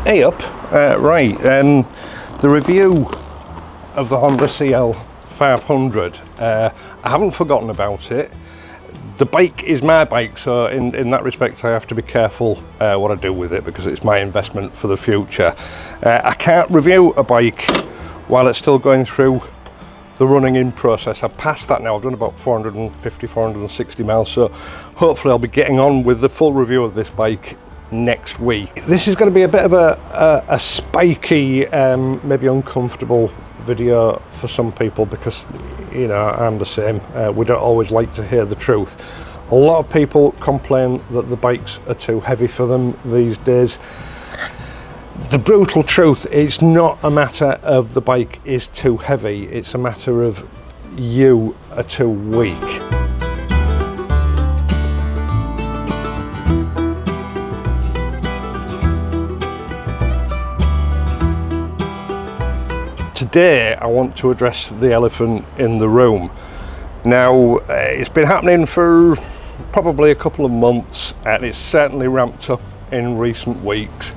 Hey up, right, the review of the Honda CL500, I haven't forgotten about it. The bike is my bike, so in that respect I have to be careful what I do with it because it's my investment for the future. I can't review a bike while it's still going through the running in process. I've passed that now. I've done about 460 miles, so hopefully I'll be getting on with the full review of this bike next week. This is going to be a bit of a spiky, maybe uncomfortable video for some people because, you know, I'm the same. We don't always like to hear the truth. A lot of people complain that the bikes are too heavy for them these days. The brutal truth, it's not a matter of the bike is too heavy, it's a matter of you are too weak. Today I want to address the elephant in the room. Now, it's been happening for probably a couple of months and it's certainly ramped up in recent weeks.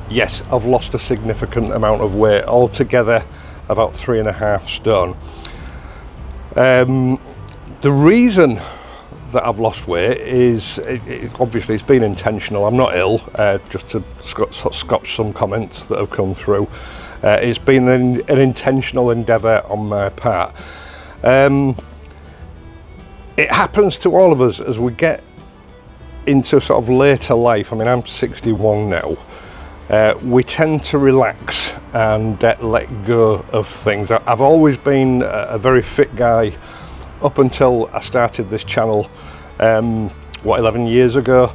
Yes, I've lost a significant amount of weight, altogether about 3.5 stone. The reason that I've lost weight is, obviously it's been intentional. I'm not ill, just to scotch some comments that have come through. It's been an intentional endeavour on my part. It happens to all of us as we get into sort of later life. I mean, I'm 61 now. We tend to relax and let go of things. I've always been a very fit guy up until I started this channel, 11 years ago.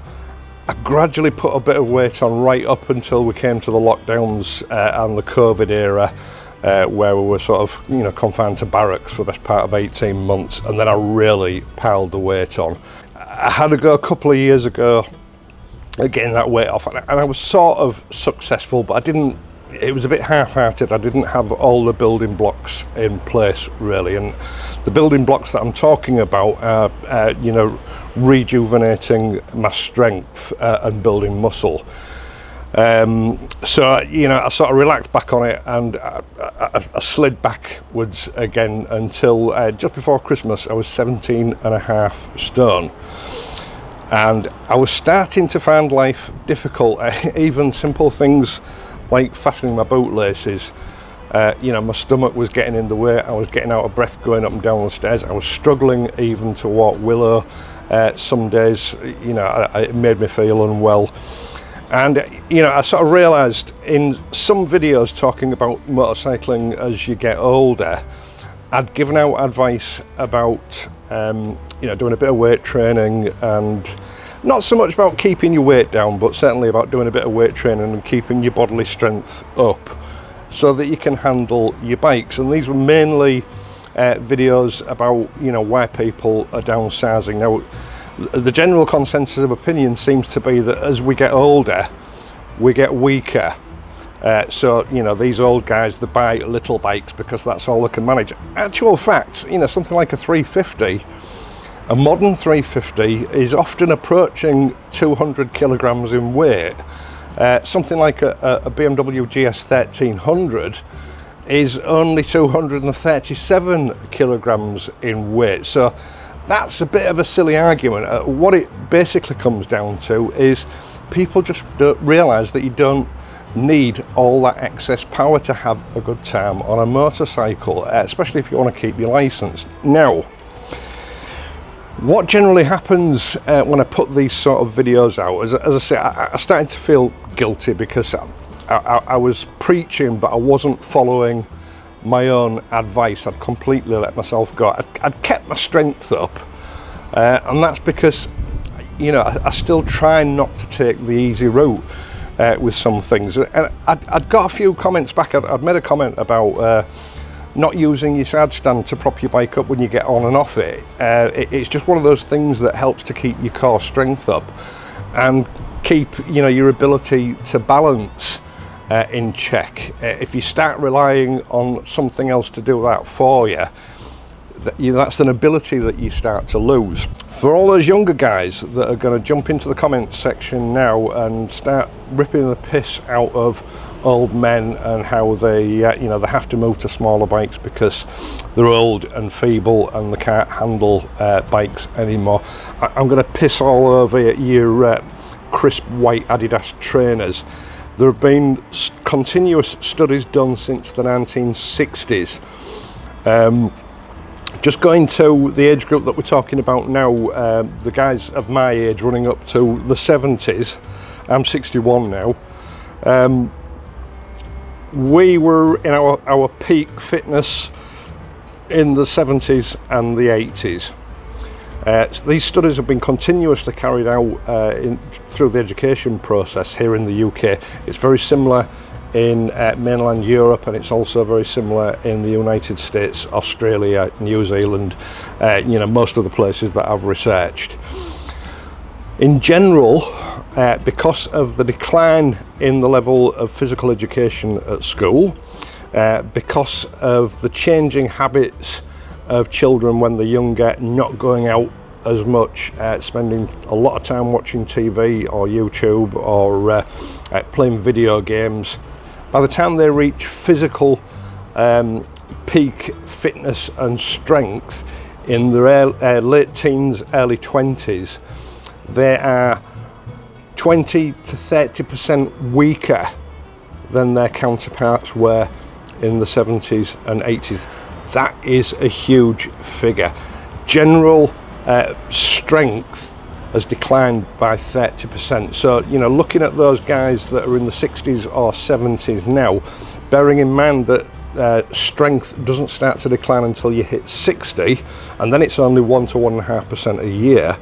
I gradually put a bit of weight on right up until we came to the lockdowns and the COVID era, where we were sort of, you know, confined to barracks for the best part of 18 months, and then I really piled the weight on. I had to go a couple of years ago getting that weight off, and I was sort of successful, but it was a bit half-hearted. I didn't have all the building blocks in place really, and the building blocks that I'm talking about are you know, rejuvenating my strength and building muscle. So, you know, I sort of relaxed back on it and I slid backwards again until just before Christmas I was 17.5 stone. And I was starting to find life difficult, even simple things like fastening my bootlaces. You know, my stomach was getting in the way, I was getting out of breath going up and down the stairs, I was struggling even to walk willow. Some days, you know, it made me feel unwell. And, you know, I sort of realised in some videos talking about motorcycling as you get older, I'd given out advice about, you know, doing a bit of weight training, and not so much about keeping your weight down, but certainly about doing a bit of weight training and keeping your bodily strength up so that you can handle your bikes. And these were mainly videos about, you know, why people are downsizing. Now, the general consensus of opinion seems to be that as we get older, we get weaker. So, you know, these old guys, they buy little bikes because that's all they can manage. Actual facts, you know, something like a 350, a modern 350 is often approaching 200 kilograms in weight. Something like a BMW GS 1300 is only 237 kilograms in weight. So that's a bit of a silly argument. What it basically comes down to is people just don't realise that you don't need all that excess power to have a good time on a motorcycle, especially if you want to keep your licence. Now, what generally happens when I put these sort of videos out, as I say, I started to feel guilty because I was preaching, but I wasn't following my own advice. I'd completely let myself go. I'd kept my strength up, and that's because, you know, I still try not to take the easy route with some things. And I'd got a few comments back. I'd made a comment about not using your side stand to prop your bike up when you get on and off it. It's just one of those things that helps to keep your core strength up and keep, you know, your ability to balance in check. If you start relying on something else to do that for you, that's an ability that you start to lose. For all those younger guys that are going to jump into the comments section now and start ripping the piss out of old men and how they they have to move to smaller bikes because they're old and feeble and they can't handle bikes anymore, I'm going to piss all over your crisp white Adidas trainers. There have been continuous studies done since the 1960s. Just going to the age group that we're talking about now, the guys of my age running up to the 70s, I'm 61 now, we were in our peak fitness in the 70s and the 80s. These studies have been continuously carried out through the education process here in the UK. It's very similar in mainland Europe, and it's also very similar in the United States, Australia, New Zealand, most of the places that I've researched. In general, because of the decline in the level of physical education at school, because of the changing habits of children when they're younger, not going out as much, spending a lot of time watching TV or YouTube or playing video games, by the time they reach physical peak fitness and strength in their late teens, early 20s, they are 20 to 30% weaker than their counterparts were in the 70s and 80s. That is a huge figure. General strength has declined by 30%. So, looking at those guys that are in the 60s or 70s now, bearing in mind that strength doesn't start to decline until you hit 60, and then it's only 1 to 1.5% a year.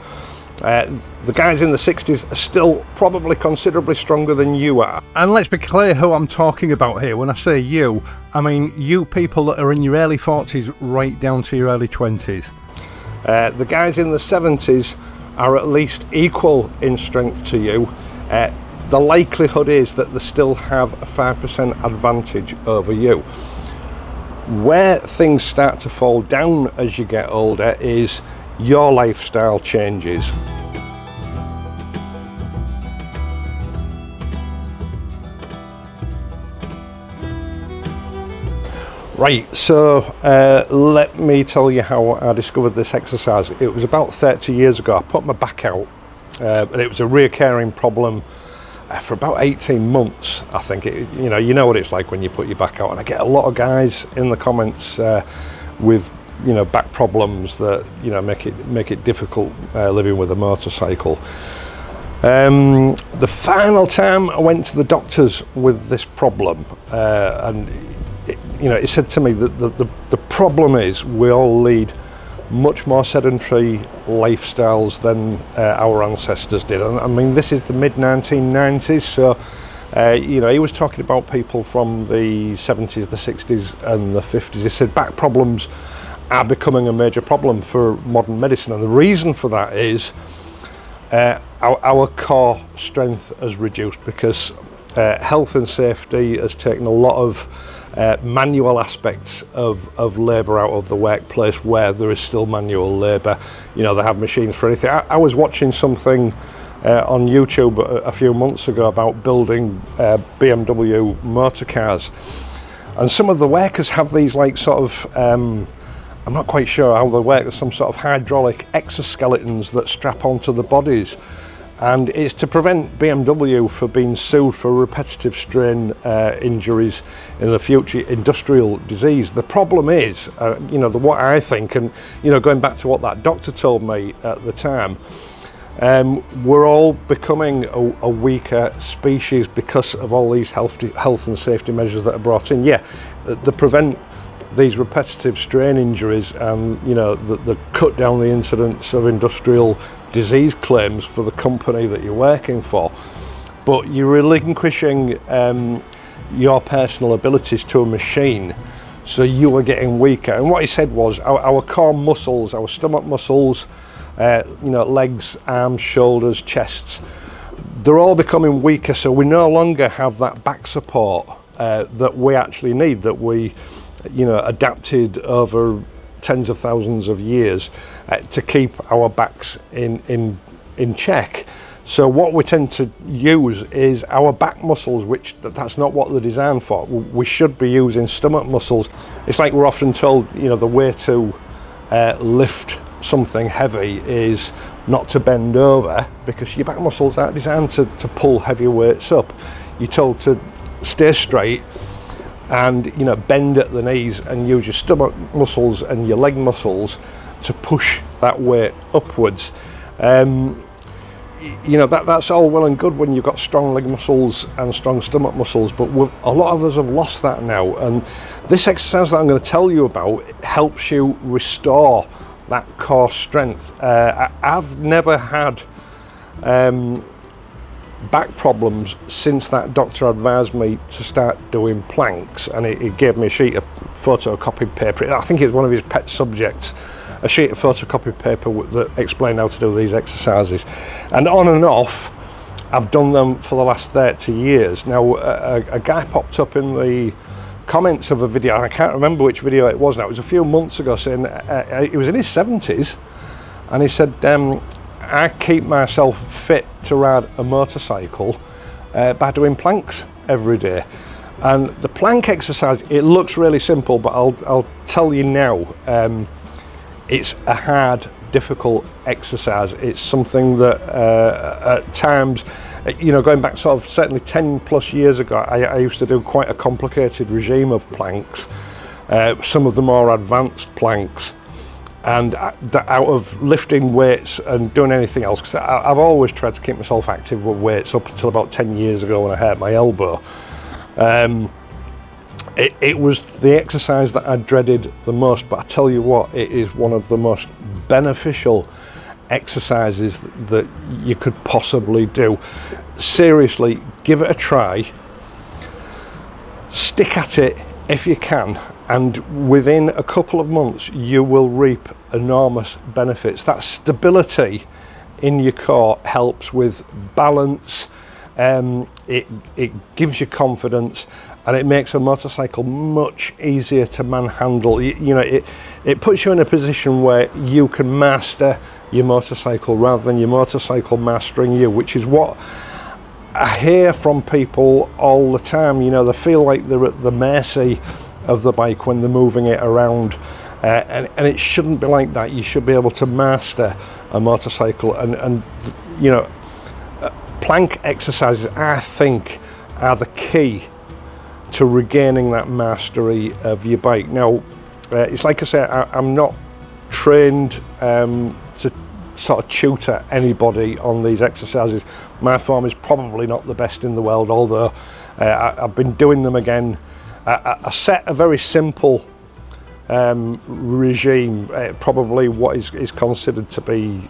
The guys in the 60s are still probably considerably stronger than you are. And let's be clear who I'm talking about here. When I say you, I mean you people that are in your early 40s right down to your early 20s. The guys in the 70s are at least equal in strength to you. The likelihood is that they still have a 5% advantage over you. Where things start to fall down as you get older is your lifestyle changes. Right, so let me tell you how I discovered this exercise. It was about 30 years ago. I put my back out, and it was a reoccurring problem for about 18 months, I think. You know what it's like when you put your back out, and I get a lot of guys in the comments with back problems that make it difficult living with a motorcycle. The final time I went to the doctors with this problem, and it said to me that the problem is we all lead much more sedentary lifestyles than our ancestors did. And I mean, this is the mid-1990s, so he was talking about people from the 70s, the 60s and the 50s. He said back problems are becoming a major problem for modern medicine, and the reason for that is our core strength has reduced because health and safety has taken a lot of manual aspects of labour out of the workplace where there is still manual labour. They have machines for anything. I was watching something on YouTube a few months ago about building BMW motor cars, and some of the workers have these I'm not quite sure how they work, some sort of hydraulic exoskeletons that strap onto the bodies. And it's to prevent BMW from being sued for repetitive strain injuries in the future, industrial disease. The problem is, what I think, and going back to what that doctor told me at the time, we're all becoming a weaker species because of all these health and safety measures that are brought in. Yeah, to prevent these repetitive strain injuries, and the cut down the incidence of industrial disease claims for the company that you're working for, but you're relinquishing your personal abilities to a machine, so you are getting weaker. And what he said was our core muscles, our stomach muscles, legs, arms, shoulders, chests, they're all becoming weaker, so we no longer have that back support that we actually need, that we adapted over tens of thousands of years to keep our backs in check. So what we tend to use is our back muscles, which that's not what they're designed for. We should be using stomach muscles. It's like we're often told, you know, the way to lift something heavy is not to bend over, because your back muscles aren't designed to pull heavy weights up. You're told to stay straight and, you know, bend at the knees and use your stomach muscles and your leg muscles to push that weight upwards. You know, that's all well and good when you've got strong leg muscles and strong stomach muscles, but a lot of us have lost that now. And this exercise that I'm going to tell you about helps you restore that core strength. I've never had back problems since that doctor advised me to start doing planks, and he gave me a sheet of photocopied paper. I think it's one of his pet subjects, a sheet of photocopied paper that explained how to do these exercises. And on and off, I've done them for the last 30 years. Now, a guy popped up in the comments of a video, and I can't remember which video it was now, it was a few months ago, saying he was in his 70s, and he said, I keep myself fit to ride a motorcycle by doing planks every day. And the plank exercise, it looks really simple, but I'll tell you now, it's a hard, difficult exercise. It's something that at times, you know, going back sort of certainly 10 plus years ago, I used to do quite a complicated regime of planks, some of the more advanced planks, and out of lifting weights and doing anything else, because I've always tried to keep myself active with weights up until about 10 years ago when I hurt my elbow. It was the exercise that I dreaded the most, but I tell you what, it is one of the most beneficial exercises that you could possibly do. Seriously, give it a try. Stick at it if you can, and within a couple of months you will reap enormous benefits. That stability in your core helps with balance, it gives you confidence, and it makes a motorcycle much easier to manhandle. You know, it puts you in a position where you can master your motorcycle rather than your motorcycle mastering you, which is what I hear from people all the time. You know, they feel like they're at the mercy of the bike when they're moving it around, and it shouldn't be like that. You should be able to master a motorcycle, and you know, plank exercises, I think, are the key to regaining that mastery of your bike. Now, it's like I say, I'm not trained to sort of tutor anybody on these exercises. My form is probably not the best in the world, although I've been doing them again. I set a very simple regime, probably what is considered to be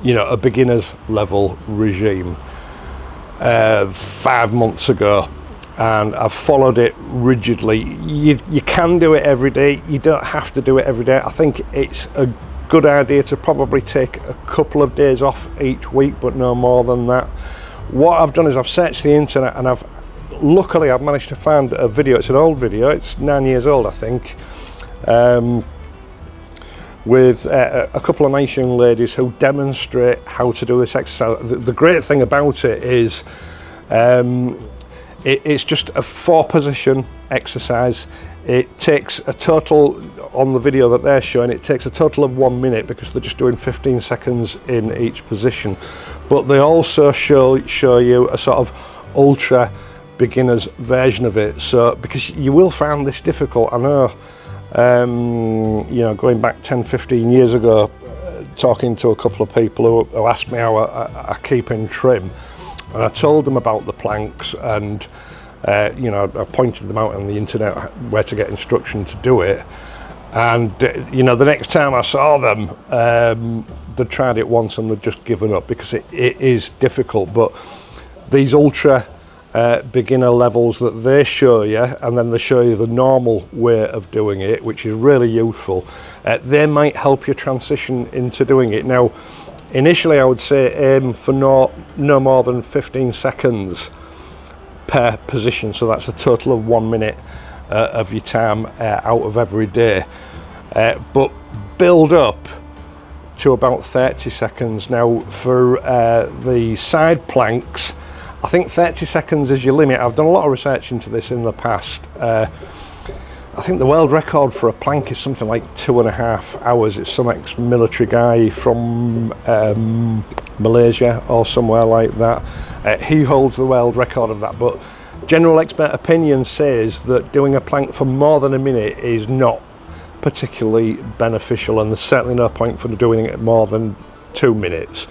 you know, a beginner's level regime 5 months ago, and I've followed it rigidly. You can do it every day, you don't have to do it every day. I think it's a good idea to probably take a couple of days off each week, but no more than that. What I've done is I've searched the internet, and luckily I've managed to find a video. It's an old video, it's 9 years old I think, with a couple of nice young ladies who demonstrate how to do this exercise. The great thing about it is it's just a 4-position exercise. It takes a total, on the video that they're showing, it takes a total of 1 minute, because they're just doing 15 seconds in each position. But they also show you a sort of ultra beginner's version of it. So, because you will find this difficult, I know, you know, going back 10-15 years ago, talking to a couple of people who asked me how I keep in trim, and I told them about the planks, and you know, I pointed them out on the internet where to get instruction to do it. And you know, the next time I saw them, they'd tried it once and they'd just given up, because it is difficult. But these ultra beginner levels that they show you, and then they show you the normal way of doing it, which is really useful, they might help you transition into doing it. Now, initially I would say aim for no more than 15 seconds per position, so that's a total of 1 minute of your time out of every day. but build up to about 30 seconds. Now for the side planks, I think 30 seconds is your limit. I've done a lot of research into this in the past. I think the world record for a plank is something like 2.5 hours. It's some ex-military guy from Malaysia or somewhere like that. He holds the world record of that, but general expert opinion says that doing a plank for more than a minute is not particularly beneficial, and there's certainly no point for doing it more than 2 minutes.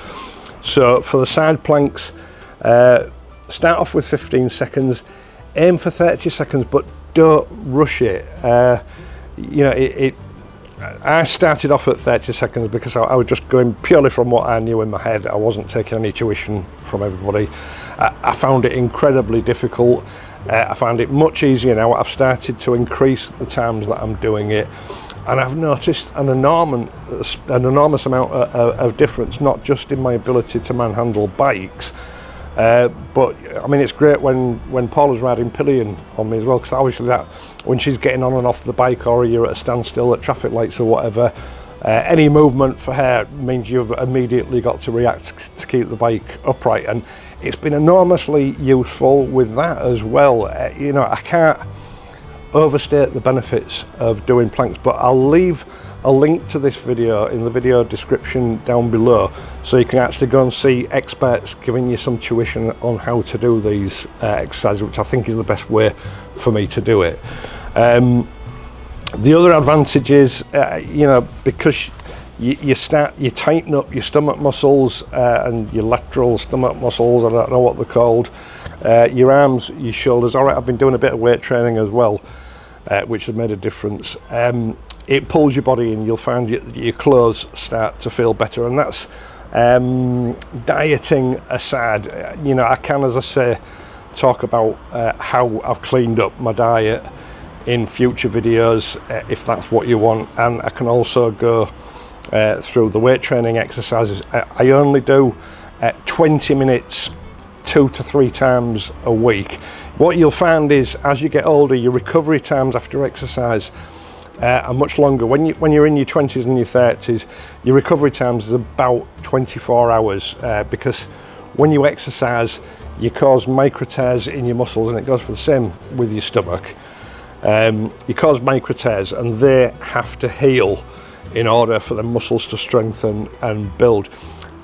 So for the side planks, start off with 15 seconds, aim for 30 seconds, but don't rush it. You know, I started off at 30 seconds because I was just going purely from what I knew in my head. I wasn't taking any tuition from everybody. I found it incredibly difficult. I find it much easier now. I've started to increase the times that I'm doing it, and I've noticed an enormous amount of difference, not just in my ability to manhandle bikes, but I mean, it's great when Paula's riding pillion on me as well, because obviously that when she's getting on and off the bike, or you're at a standstill at traffic lights or whatever, any movement for her means you've immediately got to react to keep the bike upright, and it's been enormously useful with that as well. You know, I can't overstate the benefits of doing planks, but I'll leave a link to this video in the video description down below, so you can actually go and see experts giving you some tuition on how to do these exercises, which I think is the best way for me to do it. The other advantage is, you know, because you tighten up your stomach muscles and your lateral stomach muscles, I don't know what they're called, your arms, your shoulders. All right, I've been doing a bit of weight training as well, which has made a difference. It pulls your body in. You'll find your clothes start to feel better, and that's dieting aside. You know, I can, as I say, talk about how I've cleaned up my diet in future videos if that's what you want, and I can also go through the weight training exercises. I only do 20 minutes 2 to 3 times a week. What you'll find is, as you get older, your recovery times after exercise are much longer. When you're in your 20s and your 30s, your recovery times is about 24 hours, because when you exercise, you cause micro tears in your muscles, and it goes for the same with your stomach. You cause micro tears, and they have to heal in order for the muscles to strengthen and build.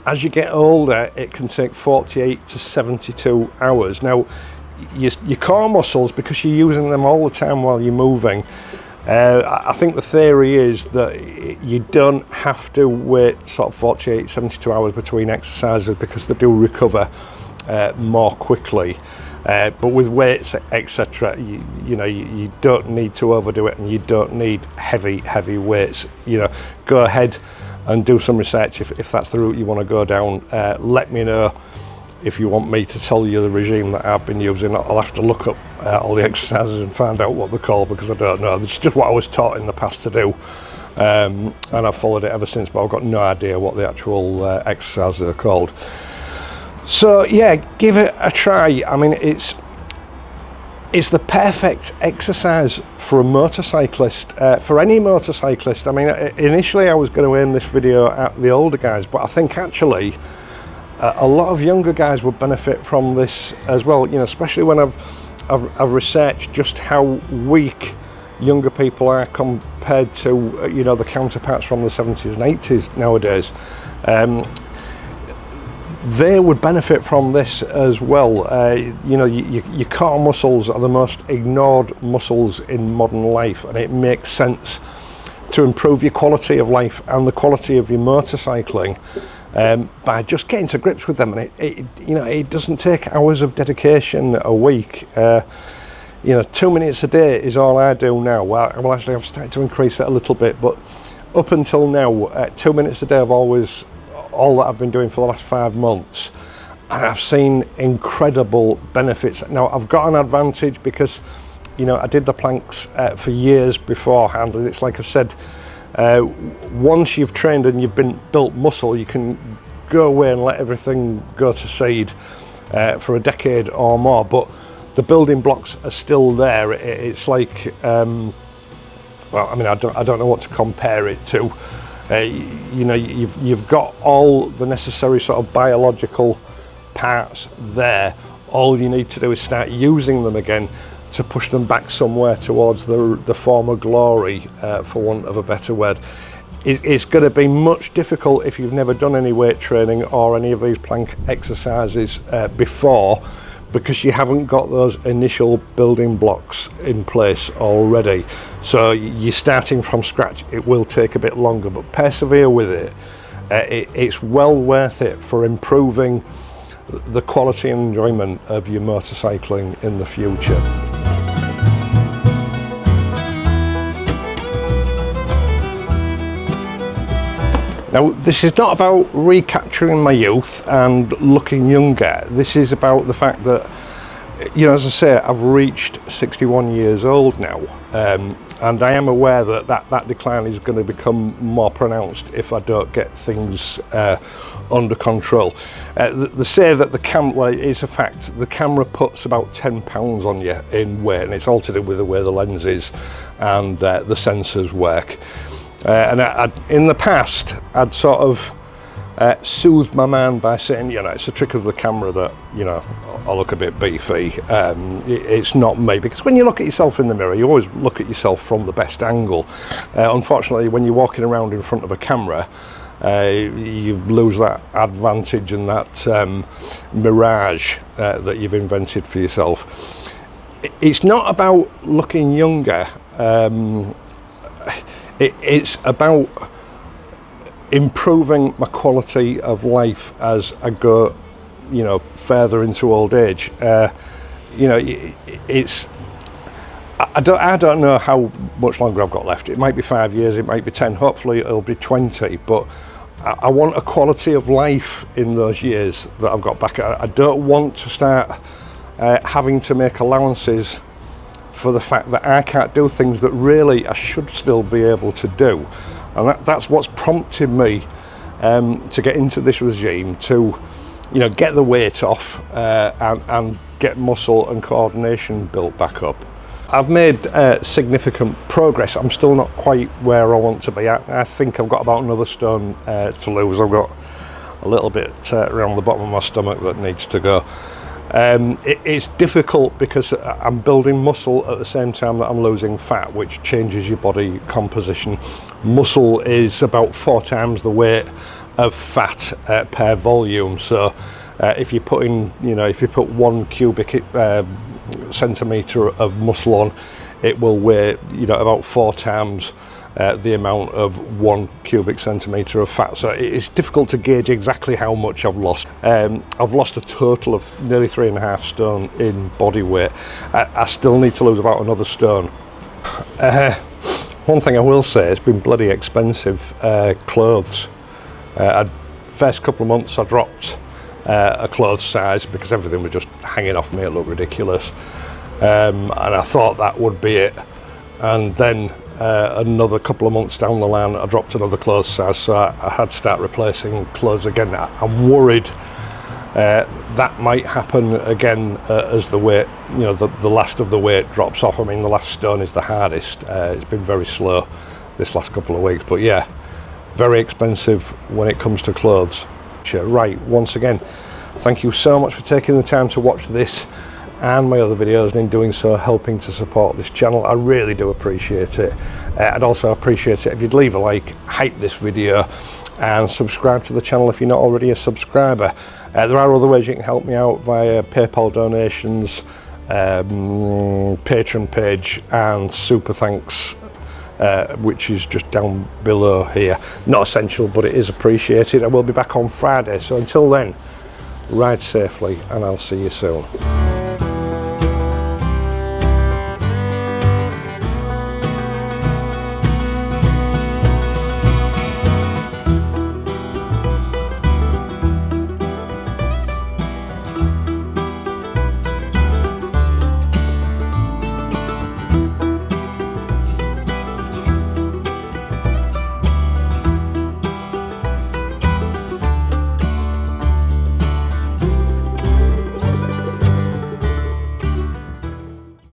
As you get older, it can take 48 to 72 hours. Now, your core muscles, because you're using them all the time while you're moving, I think the theory is that you don't have to wait sort of 48, 72 hours between exercises, because they do recover more quickly. But with weights, etc., you know, you don't need to overdo it, and you don't need heavy weights. You know, go ahead and do some research if that's the route you want to go down. Let me know if you want me to tell you the regime that I've been using. I'll have to look up all the exercises and find out what they're called, because I don't know. It's just what I was taught in the past to do, and I've followed it ever since, but I've got no idea what the actual exercises are called. So yeah, give it a try. I mean, it's the perfect exercise for a motorcyclist, for any motorcyclist. I mean, initially I was going to aim this video at the older guys, but I think actually a lot of younger guys would benefit from this as well. You know, especially when I've researched just how weak younger people are compared to you know, the counterparts from the 70s and 80s nowadays. They would benefit from this as well. You know, your core muscles are the most ignored muscles in modern life, and it makes sense to improve your quality of life and the quality of your motorcycling by just getting to grips with them. And you know, it doesn't take hours of dedication a week. You know, 2 minutes a day is all I do now. Well, actually, I've started to increase it a little bit, but up until now, 2 minutes a day I've always all that I've been doing for the last 5 months, and I've seen incredible benefits. Now, I've got an advantage because, you know, I did the planks for years beforehand, and it's like I said, once you've trained and you've built muscle, you can go away and let everything go to seed for a decade or more, but the building blocks are still there. It's like well, I mean, I don't know what to compare it to. You know, you've got all the necessary sort of biological parts there. All you need to do is start using them again to push them back somewhere towards the former glory, for want of a better word. It's going to be much difficult if you've never done any weight training or any of these plank exercises before, because you haven't got those initial building blocks in place already. So you're starting from scratch. It will take a bit longer, but persevere with it. It's well worth it for improving the quality and enjoyment of your motorcycling in the future. Now, this is not about recapturing my youth and looking younger. This is about the fact that, you know, as I say, I've reached 61 years old now, and I am aware that that decline is going to become more pronounced if I don't get things under control. They say that well, it is a fact, the camera puts about 10 pounds on you in weight, and it's all to do with the way the lens is and the sensors work. And in the past, I'd sort of soothed my mind by saying, you know, it's a trick of the camera that, you know, I look a bit beefy. It's not me, because when you look at yourself in the mirror, you always look at yourself from the best angle. Unfortunately, when you're walking around in front of a camera, you lose that advantage and that mirage that you've invented for yourself. It's not about looking younger. It's about improving my quality of life as I go, you know, further into old age. You know, I don't know how much longer I've got left. It might be 5 years, it might be 10, hopefully it'll be 20, but I want a quality of life in those years that I've got back. I don't want to start having to make allowances for the fact that I can't do things that really I should still be able to do. And that's what's prompted me to get into this regime, to, you know, get the weight off and get muscle and coordination built back up. I've made significant progress. I'm still not quite where I want to be. I think I've got about another stone to lose. I've got a little bit around the bottom of my stomach that needs to go. It's difficult because I'm building muscle at the same time that I'm losing fat, which changes your body composition. Muscle is about 4 times the weight of fat per volume. So if you put in, you know, if you put 1 cubic centimetre of muscle on, it will weigh, you know, about 4 times the amount of 1 cubic centimetre of fat. So it's difficult to gauge exactly how much I've lost. I've lost a total of nearly 3.5 stone in body weight. I still need to lose about another stone. One thing I will say, it's been bloody expensive, clothes. First couple of months I dropped a clothes size because everything was just hanging off me, it looked ridiculous. And I thought that would be it. And then another couple of months down the line, I dropped another clothes size, so I had to start replacing clothes again. I'm worried that might happen again as the weight, you know, the last of the weight drops off. I mean, the last stone is the hardest. It's been very slow this last couple of weeks, but yeah, very expensive when it comes to clothes. Right, once again, thank you so much for taking the time to watch this and my other videos, and in doing so helping to support this channel. I really do appreciate it. I'd also appreciate it if you'd leave a like, hype this video, and subscribe to the channel if you're not already a subscriber. There are other ways you can help me out via PayPal donations, Patreon page, and super thanks, which is just down below here. Not essential, but it is appreciated. I will be back on Friday, so until then, ride safely and I'll see you soon.